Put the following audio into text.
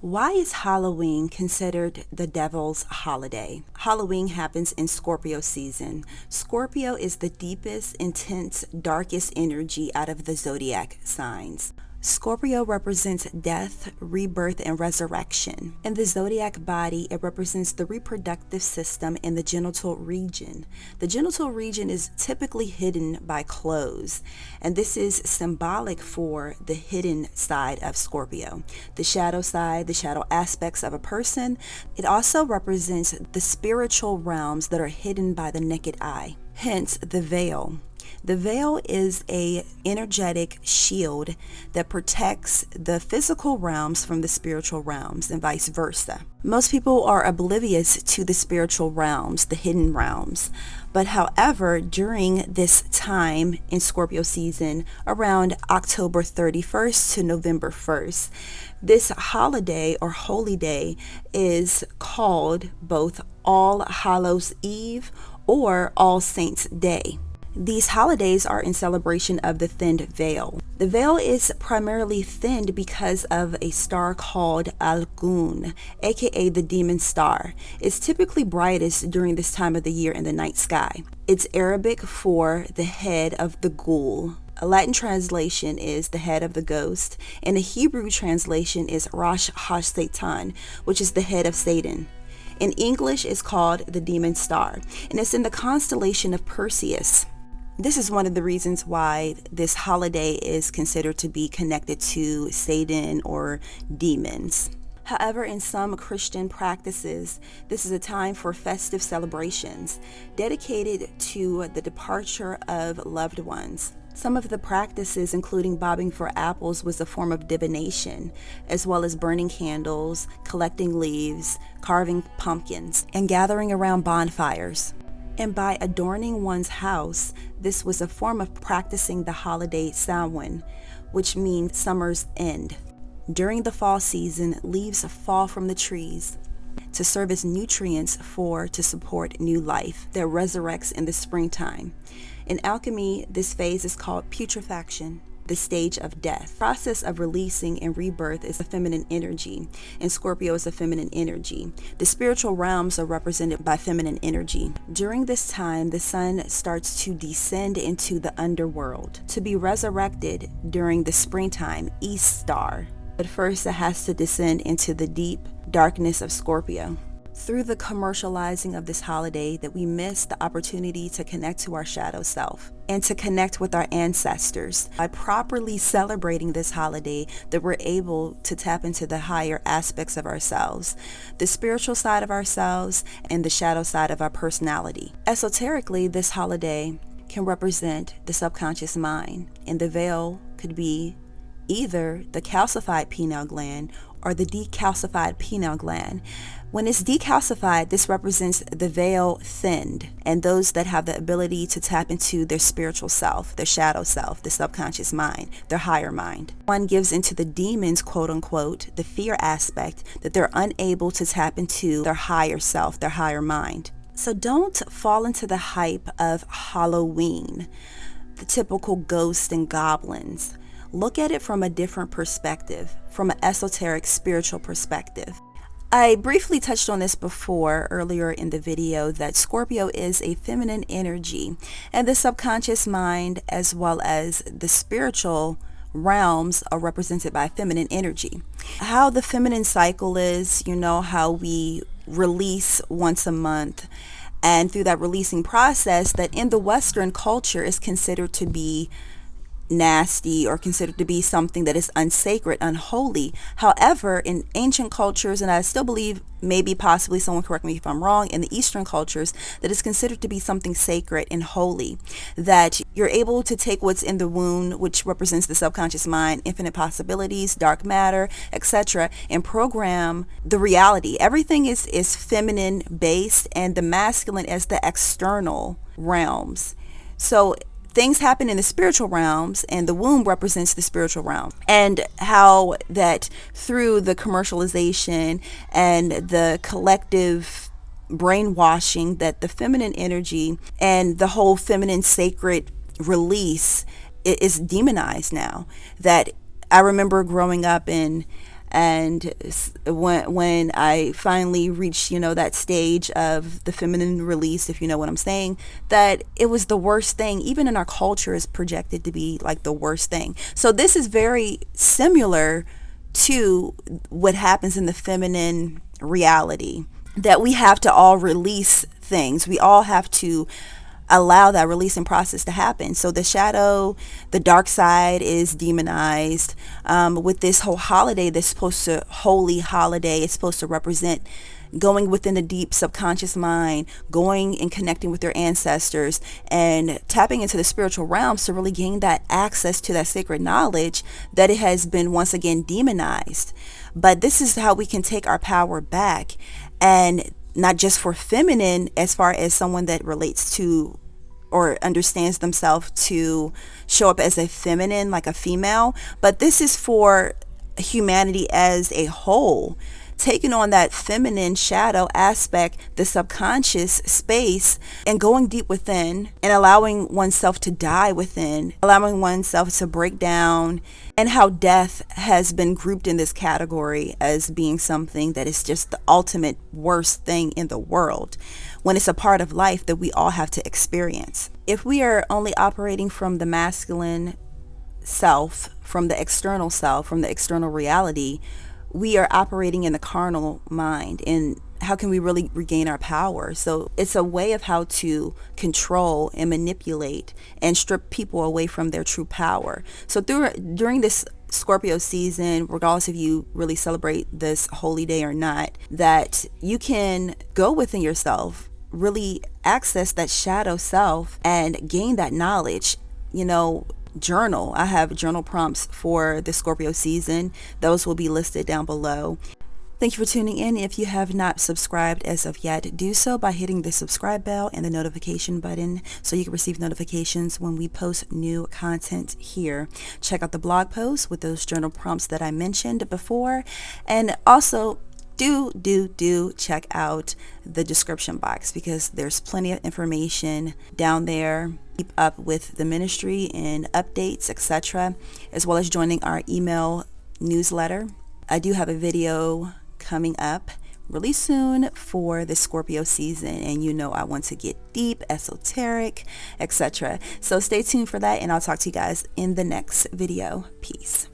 Why is Halloween considered the devil's holiday? Halloween happens in Scorpio season. Scorpio is the deepest, intense, darkest energy out of the zodiac signs. Scorpio represents death, rebirth, and resurrection. In the zodiac body, it represents the reproductive system in the genital region. The genital region is typically hidden by clothes, and this is symbolic for the hidden side of Scorpio, the shadow side, the shadow aspects of a person. It also represents the spiritual realms that are hidden by the naked eye, hence the veil. The veil is an energetic shield that protects the physical realms from the spiritual realms and vice versa. Most people are oblivious to the spiritual realms, the hidden realms. But however, during this time in Scorpio season, around October 31st to November 1st, this holiday or holy day is called both All Hallows Eve or All Saints Day. These holidays are in celebration of the thinned veil. The veil is primarily thinned because of a star called Algun, aka the demon star. It's typically brightest during this time of the year in the night sky. It's Arabic for the head of the ghoul. A Latin translation is the head of the ghost, and a Hebrew translation is Rosh HaSatan, which is the head of Satan. In English, it's called the demon star, and it's in the constellation of Perseus. This is one of the reasons why this holiday is considered to be connected to Satan or demons. However, in some Christian practices, this is a time for festive celebrations dedicated to the departure of loved ones. Some of the practices, including bobbing for apples, was a form of divination, as well as burning candles, collecting leaves, carving pumpkins, and gathering around bonfires. And by adorning one's house, this was a form of practicing the holiday Samhain, which means summer's end. During the fall season, leaves fall from the trees to serve as nutrients to support new life that resurrects in the springtime. In alchemy, this phase is called putrefaction, the stage of death. The process of releasing and rebirth is a feminine energy, and Scorpio is a feminine energy. The spiritual realms are represented by feminine energy. During this time, the sun starts to descend into the underworld to be resurrected during the springtime, East Star. But first, it has to descend into the deep darkness of Scorpio. Through the commercializing of this holiday, that we miss the opportunity to connect to our shadow self and to connect with our ancestors. By properly celebrating this holiday, that we're able to tap into the higher aspects of ourselves, the spiritual side of ourselves and the shadow side of our personality. Esoterically, this holiday can represent the subconscious mind, and the veil could be either the calcified pineal gland or the decalcified pineal gland. When it's decalcified, this represents the veil thinned, and those that have the ability to tap into their spiritual self, their shadow self, the subconscious mind, their higher mind. One gives into the demons, quote unquote, the fear aspect, that they're unable to tap into their higher self, their higher mind. So don't fall into the hype of Halloween, the typical ghosts and goblins. Look at it from a different perspective, from an esoteric spiritual perspective. I briefly touched on this before earlier in the video, that Scorpio is a feminine energy, and the subconscious mind as well as the spiritual realms are represented by feminine energy. How the feminine cycle is, how we release once a month, and through that releasing process, that in the Western culture is considered to be nasty or considered to be something that is unsacred, unholy. However, in ancient cultures, and I still believe, maybe possibly someone correct me if I'm wrong, in the Eastern cultures, that is considered to be something sacred and holy, that you're able to take what's in the womb, which represents the subconscious mind, infinite possibilities, dark matter, etc., and program the reality. Everything is feminine based, and the masculine as the external realms. So things happen in the spiritual realms, and the womb represents the spiritual realm. And how that through the commercialization and the collective brainwashing, that the feminine energy and the whole feminine sacred release is demonized now. That I remember growing up, and And when I finally reached, that stage of the feminine release, if you know what I'm saying, that it was the worst thing. Even in our culture is projected to be like the worst thing. So this is very similar to what happens in the feminine reality, that we have to all release things. We all have to allow that releasing process to happen. So the shadow, the dark side is demonized. With this whole holiday, this holy holiday, it's supposed to represent going within the deep subconscious mind, going and connecting with your ancestors and tapping into the spiritual realms to really gain that access to that sacred knowledge that it has been once again demonized. But this is how we can take our power back, and not just for feminine as far as someone that relates to or understands themselves to show up as a feminine, like a female, but this is for humanity as a whole, taking on that feminine shadow aspect, the subconscious space, and going deep within and allowing oneself to die within, allowing oneself to break down, and how death has been grouped in this category as being something that is just the ultimate worst thing in the world, when it's a part of life that we all have to experience. If we are only operating from the masculine self, from the external reality, we are operating in the carnal mind. And how can we really regain our power? So it's a way of how to control and manipulate and strip people away from their true power. So during this Scorpio season, regardless if you really celebrate this holy day or not, that you can go within yourself, really access that shadow self and gain that knowledge. Journal. I have journal prompts for the Scorpio season. Those will be listed down below. Thank you for tuning in. If you have not subscribed as of yet, do so by hitting the subscribe bell and the notification button so you can receive notifications when we post new content here. Check out the blog post with those journal prompts that I mentioned before, and also do check out the description box, because there's plenty of information down there. Keep up with the ministry and updates, etc., as well as joining our email newsletter. I do have a video coming up really soon for the Scorpio season, and I want to get deep, esoteric, etc. So stay tuned for that, and I'll talk to you guys in the next video. Peace.